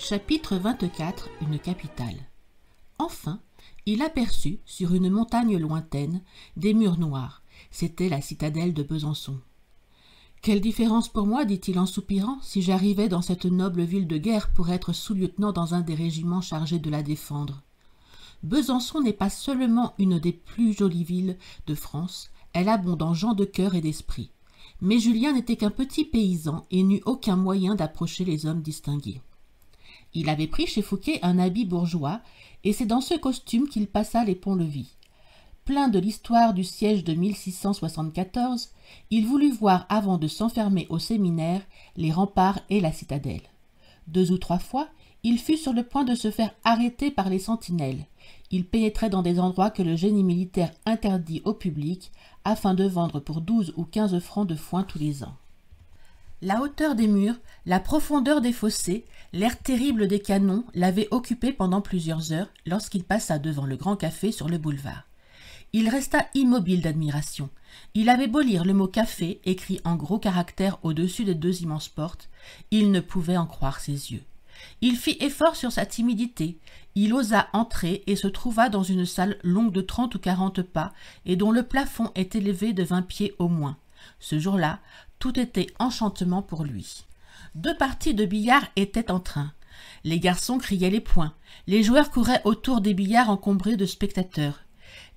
Chapitre 24. Une capitale. Enfin, il aperçut, sur une montagne lointaine, des murs noirs. C'était la citadelle de Besançon. « Quelle différence pour moi, dit-il en soupirant, si j'arrivais dans cette noble ville de guerre pour être sous-lieutenant dans un des régiments chargés de la défendre. Besançon n'est pas seulement une des plus jolies villes de France, elle abonde en gens de cœur et d'esprit. Mais Julien n'était qu'un petit paysan et n'eut aucun moyen d'approcher les hommes distingués. Il avait pris chez Fouquet un habit bourgeois, et c'est dans ce costume qu'il passa les ponts-levis. Plein de l'histoire du siège de 1674, il voulut voir avant de s'enfermer au séminaire les remparts et la citadelle. 2 ou 3 fois, il fut sur le point de se faire arrêter par les sentinelles. Il pénétrait dans des endroits que le génie militaire interdit au public, afin de vendre pour 12 ou 15 francs de foin tous les ans. La hauteur des murs, la profondeur des fossés, l'air terrible des canons l'avaient occupé pendant plusieurs heures lorsqu'il passa devant le grand café sur le boulevard. Il resta immobile d'admiration. Il avait beau lire le mot « café » écrit en gros caractères au-dessus des 2 immenses portes, il ne pouvait en croire ses yeux. Il fit effort sur sa timidité. Il osa entrer et se trouva dans une salle longue de 30 ou 40 pas et dont le plafond est élevé de 20 pieds au moins. Ce jour-là, tout était enchantement pour lui. 2 parties de billard étaient en train. Les garçons criaient les points. Les joueurs couraient autour des billards encombrés de spectateurs.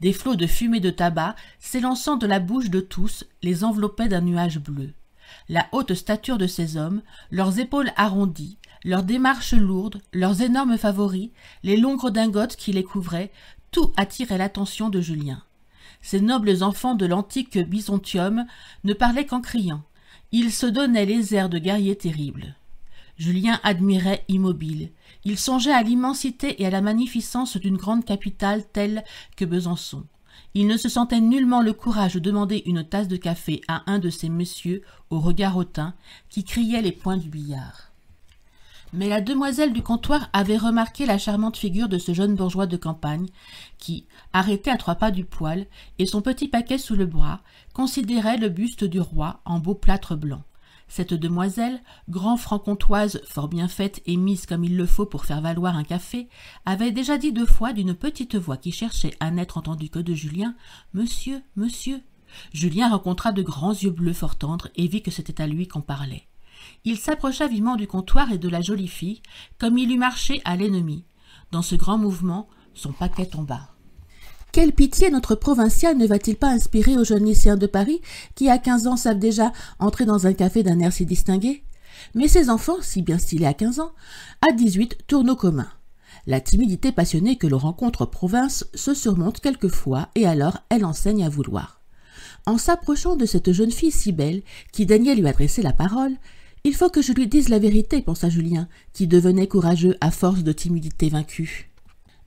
Des flots de fumée de tabac, s'élançant de la bouche de tous, les enveloppaient d'un nuage bleu. La haute stature de ces hommes, leurs épaules arrondies, leurs démarches lourdes, leurs énormes favoris, les longues redingotes qui les couvraient, tout attirait l'attention de Julien. Ces nobles enfants de l'antique Byzantium ne parlaient qu'en criant. Ils se donnaient les airs de guerriers terribles. Julien admirait immobile. Il songeait à l'immensité et à la magnificence d'une grande capitale telle que Besançon. Il ne se sentait nullement le courage de demander une tasse de café à un de ces messieurs au regard hautain qui criaient les points du billard. Mais la demoiselle du comptoir avait remarqué la charmante figure de ce jeune bourgeois de campagne qui, arrêté à 3 pas du poêle et son petit paquet sous le bras, considérait le buste du roi en beau plâtre blanc. Cette demoiselle, grand franc-comtoise, fort bien faite et mise comme il le faut pour faire valoir un café, avait déjà dit 2 fois d'une petite voix qui cherchait à n'être entendue que de Julien « Monsieur, monsieur ». Julien rencontra de grands yeux bleus fort tendres et vit que c'était à lui qu'on parlait. Il s'approcha vivement du comptoir et de la jolie fille, comme il eût marché à l'ennemi. Dans ce grand mouvement, son paquet tomba. Quelle pitié notre provincial ne va-t-il pas inspirer aux jeunes lycéens de Paris, qui à 15 ans savent déjà entrer dans un café d'un air si distingué? Mais ces enfants, si bien stylés à 15 ans, à 18 tournent au commun. La timidité passionnée que l'on rencontre en province se surmonte quelquefois, et alors elle enseigne à vouloir. En s'approchant de cette jeune fille si belle, qui daignait lui adresser la parole, « Il faut que je lui dise la vérité, pensa Julien, qui devenait courageux à force de timidité vaincue.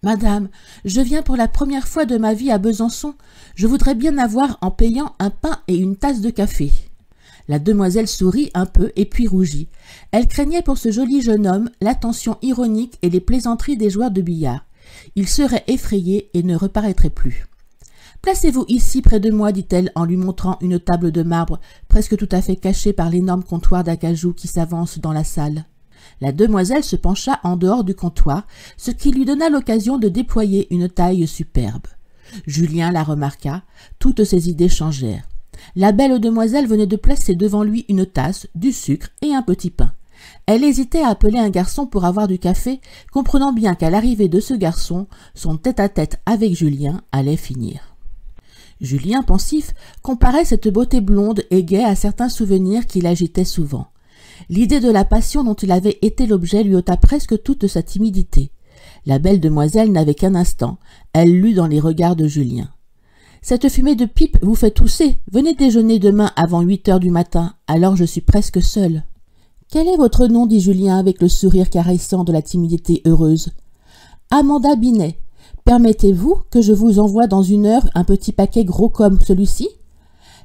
Madame, je viens pour la première fois de ma vie à Besançon. Je voudrais bien avoir en payant un pain et une tasse de café. » La demoiselle sourit un peu et puis rougit. Elle craignait pour ce joli jeune homme l'attention ironique et les plaisanteries des joueurs de billard. Il serait effrayé et ne reparaîtrait plus. « Placez-vous ici près de moi, dit-elle en lui montrant une table de marbre presque tout à fait cachée par l'énorme comptoir d'acajou qui s'avance dans la salle. La demoiselle se pencha en dehors du comptoir, ce qui lui donna l'occasion de déployer une taille superbe. Julien la remarqua, toutes ses idées changèrent. La belle demoiselle venait de placer devant lui une tasse, du sucre et un petit pain. Elle hésitait à appeler un garçon pour avoir du café, comprenant bien qu'à l'arrivée de ce garçon, son tête-à-tête avec Julien allait finir. Julien, pensif, comparait cette beauté blonde et gaie à certains souvenirs qui l'agitaient souvent. L'idée de la passion dont il avait été l'objet lui ôta presque toute sa timidité. La belle demoiselle n'avait qu'un instant, elle lut dans les regards de Julien. « Cette fumée de pipe vous fait tousser, venez déjeuner demain avant 8 heures du matin, alors je suis presque seule. »« Quel est votre nom » dit Julien avec le sourire caressant de la timidité heureuse. « Amanda Binet. Permettez-vous que je vous envoie dans 1 heure un petit paquet gros comme celui-ci »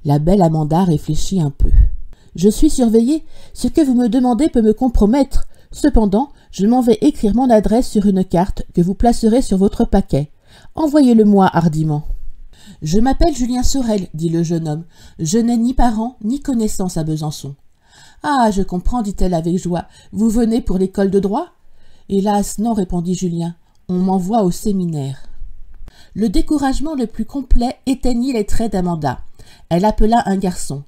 La belle Amanda réfléchit un peu. « Je suis surveillée. Ce que vous me demandez peut me compromettre. Cependant, je m'en vais écrire mon adresse sur une carte que vous placerez sur votre paquet. Envoyez-le-moi hardiment. »« Je m'appelle Julien Sorel, dit le jeune homme. Je n'ai ni parents ni connaissances à Besançon. »« Ah, je comprends, dit-elle avec joie. Vous venez pour l'école de droit ? Hélas, non, répondit Julien. On m'envoie au séminaire. Le découragement le plus complet éteignit les traits d'Amanda. Elle appela un garçon.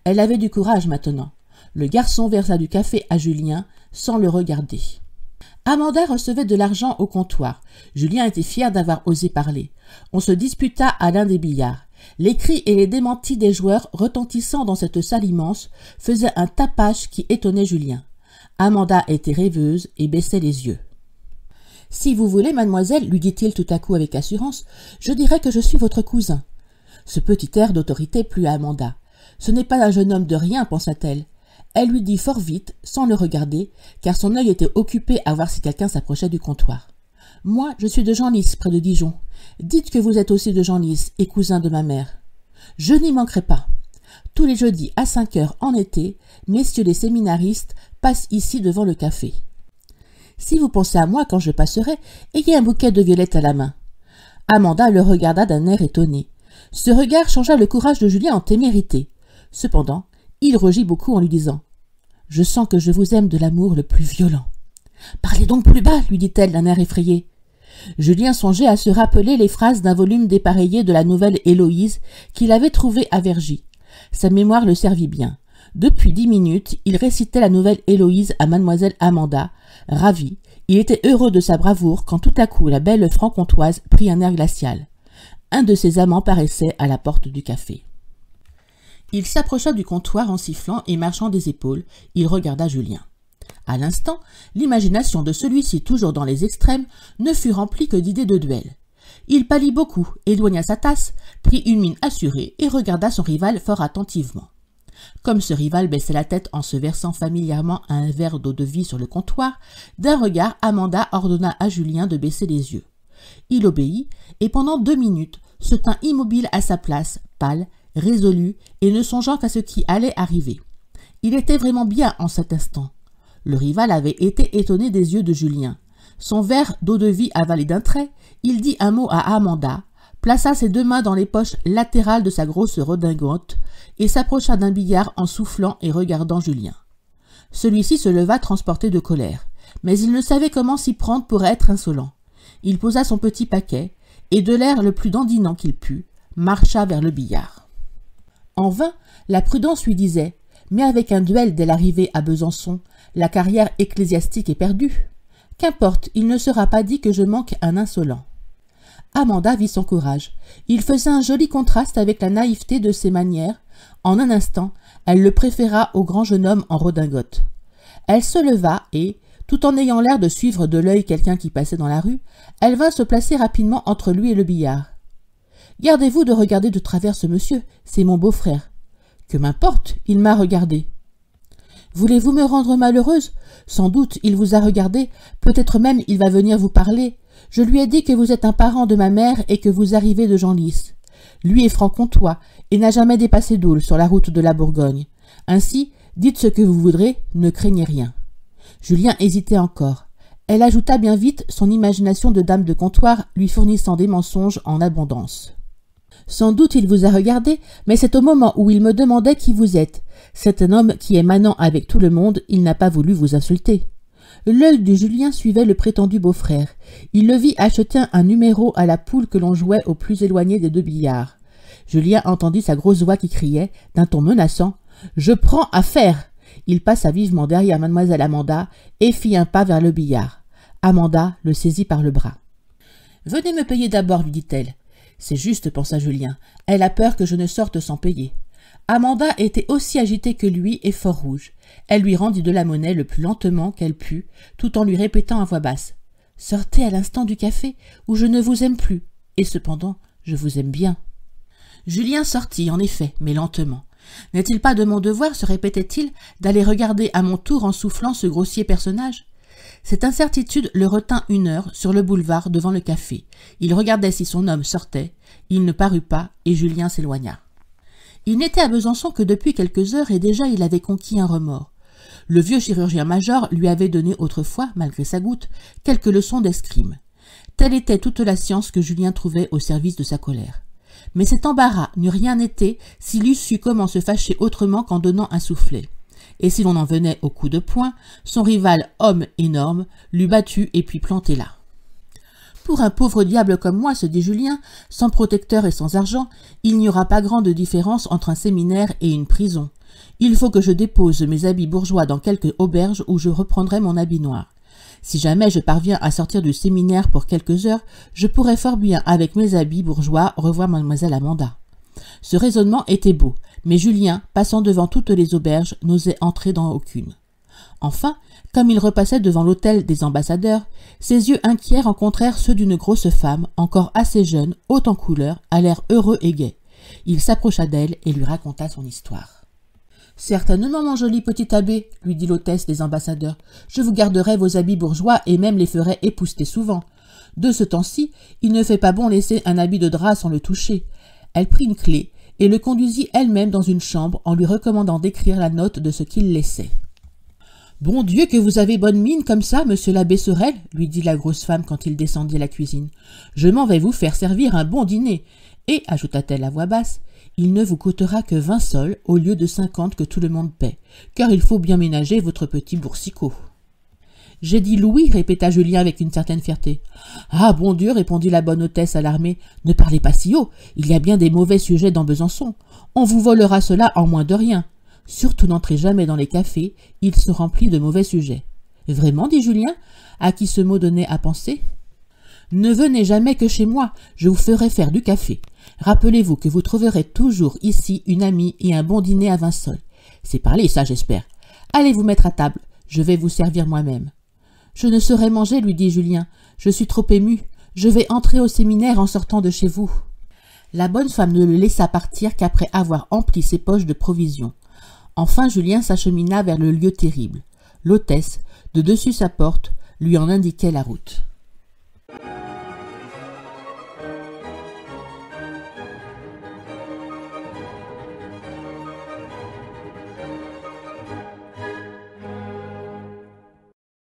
Elle avait du courage maintenant. Le garçon versa du café à Julien sans le regarder. Amanda recevait de l'argent au comptoir. Julien était fier d'avoir osé parler. On se disputa à l'un des billards. Les cris et les démentis des joueurs retentissant dans cette salle immense faisaient un tapage qui étonnait Julien. Amanda était rêveuse et baissait les yeux. « Si vous voulez, mademoiselle, lui dit-il tout à coup avec assurance, je dirais que je suis votre cousin. » Ce petit air d'autorité plut à Amanda. « Ce n'est pas un jeune homme de rien, pensa-t-elle. » Elle lui dit fort vite, sans le regarder, car son œil était occupé à voir si quelqu'un s'approchait du comptoir. « Moi, je suis de Genlis, près de Dijon. Dites que vous êtes aussi de Genlis et cousin de ma mère. »« Je n'y manquerai pas. Tous les jeudis à 5 heures en été, messieurs les séminaristes passent ici devant le café. Si vous pensez à moi quand je passerai, ayez un bouquet de violettes à la main. » Amanda le regarda d'un air étonné. Ce regard changea le courage de Julien en témérité. Cependant, il rougit beaucoup en lui disant « Je sens que je vous aime de l'amour le plus violent. »« Parlez donc plus bas, lui dit-elle d'un air effrayé. » Julien songeait à se rappeler les phrases d'un volume dépareillé de la nouvelle Héloïse qu'il avait trouvé à Vergy. Sa mémoire le servit bien. Depuis 10 minutes, il récitait la nouvelle Héloïse à mademoiselle Amanda. Ravi, il était heureux de sa bravoure quand tout à coup la belle franc-comtoise prit un air glacial. Un de ses amants paraissait à la porte du café. Il s'approcha du comptoir en sifflant et marchant des épaules. Il regarda Julien. À l'instant, l'imagination de celui-ci, toujours dans les extrêmes, ne fut remplie que d'idées de duel. Il pâlit beaucoup, éloigna sa tasse, prit une mine assurée et regarda son rival fort attentivement. Comme ce rival baissait la tête en se versant familièrement un verre d'eau-de-vie sur le comptoir, d'un regard, Amanda ordonna à Julien de baisser les yeux. Il obéit, et pendant 2 minutes, se tint immobile à sa place, pâle, résolu, et ne songeant qu'à ce qui allait arriver. Il était vraiment bien en cet instant. Le rival avait été étonné des yeux de Julien. Son verre d'eau-de-vie avalé d'un trait, il dit un mot à Amanda, plaça ses 2 mains dans les poches latérales de sa grosse redingote et s'approcha d'un billard en soufflant et regardant Julien. Celui-ci se leva transporté de colère, mais il ne savait comment s'y prendre pour être insolent. Il posa son petit paquet et, de l'air le plus dandinant qu'il put, marcha vers le billard. En vain, la prudence lui disait « Mais avec un duel dès l'arrivée à Besançon, la carrière ecclésiastique est perdue. Qu'importe, il ne sera pas dit que je manque un insolent. » Amanda vit son courage. Il faisait un joli contraste avec la naïveté de ses manières. En un instant, elle le préféra au grand jeune homme en redingote. Elle se leva et, tout en ayant l'air de suivre de l'œil quelqu'un qui passait dans la rue, elle vint se placer rapidement entre lui et le billard. « Gardez-vous de regarder de travers ce monsieur, c'est mon beau-frère. »« Que m'importe, il m'a regardé. »« Voulez-vous me rendre malheureuse ? Sans doute il vous a regardé, peut-être même il va venir vous parler. Je lui ai dit que vous êtes un parent de ma mère et que vous arrivez de Genlis. Lui est franc-comtois et n'a jamais dépassé d'Aule sur la route de la Bourgogne. Ainsi, dites ce que vous voudrez, ne craignez rien. » Julien hésitait encore. Elle ajouta bien vite, son imagination de dame de comptoir lui fournissant des mensonges en abondance. « Sans doute il vous a regardé, mais c'est au moment où il me demandait qui vous êtes. C'est un homme qui est manant avec tout le monde, il n'a pas voulu vous insulter. » L'œil de Julien suivait le prétendu beau-frère. Il le vit acheter un numéro à la poule que l'on jouait au plus éloigné des 2 billards. Julien entendit sa grosse voix qui criait, d'un ton menaçant, « Je prends à faire !» Il passa vivement derrière mademoiselle Amanda et fit un pas vers le billard. Amanda le saisit par le bras. « Venez me payer d'abord, lui dit-elle. »« C'est juste, pensa Julien. Elle a peur que je ne sorte sans payer. » Amanda était aussi agitée que lui et fort rouge. Elle lui rendit de la monnaie le plus lentement qu'elle put, tout en lui répétant à voix basse « Sortez à l'instant du café, ou je ne vous aime plus, et cependant, je vous aime bien. » Julien sortit, en effet, mais lentement. « N'est-il pas de mon devoir, se répétait-il, d'aller regarder à mon tour en soufflant ce grossier personnage ?» Cette incertitude le retint 1 heure sur le boulevard devant le café. Il regardait si son homme sortait. Il ne parut pas, et Julien s'éloigna. Il n'était à Besançon que depuis quelques heures et déjà il avait conquis un remords. Le vieux chirurgien-major lui avait donné autrefois, malgré sa goutte, quelques leçons d'escrime. Telle était toute la science que Julien trouvait au service de sa colère. Mais cet embarras n'eût rien été s'il eût su comment se fâcher autrement qu'en donnant un soufflet. et si l'on en venait au coup de poing, son rival homme énorme l'eût battu et puis planté là. Pour un pauvre diable comme moi, se dit Julien, sans protecteur et sans argent, il n'y aura pas grande différence entre un séminaire et une prison. Il faut que je dépose mes habits bourgeois dans quelque auberge où je reprendrai mon habit noir. Si jamais je parviens à sortir du séminaire pour quelques heures, je pourrais fort bien, avec mes habits bourgeois, revoir mademoiselle Amanda. Ce raisonnement était beau, mais Julien, passant devant toutes les auberges, n'osait entrer dans aucune. Enfin, comme il repassait devant l'hôtel des ambassadeurs, ses yeux inquiets rencontrèrent ceux d'une grosse femme, encore assez jeune, haute en couleur, à l'air heureux et gai. Il s'approcha d'elle et lui raconta son histoire. « Certainement, mon joli petit abbé, lui dit l'hôtesse des ambassadeurs, je vous garderai vos habits bourgeois et même les ferai épousseter souvent. De ce temps-ci, il ne fait pas bon laisser un habit de drap sans le toucher. » Elle prit une clé et le conduisit elle-même dans une chambre en lui recommandant d'écrire la note de ce qu'il laissait. « Bon Dieu, que vous avez bonne mine comme ça, monsieur l'abbé Sorel, lui dit la grosse femme quand il descendit à la cuisine. Je m'en vais vous faire servir un bon dîner. Et, ajouta-t-elle à voix basse, il ne vous coûtera que 20 sols au lieu de 50 que tout le monde paie, car il faut bien ménager votre petit boursicot. » « J'ai dit louis, répéta Julien avec une certaine fierté. « Ah, bon Dieu, répondit la bonne hôtesse alarmée, ne parlez pas si haut, il y a bien des mauvais sujets dans Besançon. On vous volera cela en moins de rien. Surtout n'entrez jamais dans les cafés, ils sont remplis de mauvais sujets. »« Vraiment, dit Julien, à qui ce mot donnait à penser. « Ne venez jamais que chez moi, je vous ferai faire du café. Rappelez-vous que vous trouverez toujours ici une amie et un bon dîner à 20 sols. C'est parler, ça, j'espère. Allez vous mettre à table, je vais vous servir moi-même. » « Je ne saurais manger, lui dit Julien. Je suis trop ému. Je vais entrer au séminaire en sortant de chez vous. » La bonne femme ne le laissa partir qu'après avoir empli ses poches de provisions. Enfin, Julien s'achemina vers le lieu terrible. L'hôtesse, de dessus sa porte, lui en indiquait la route.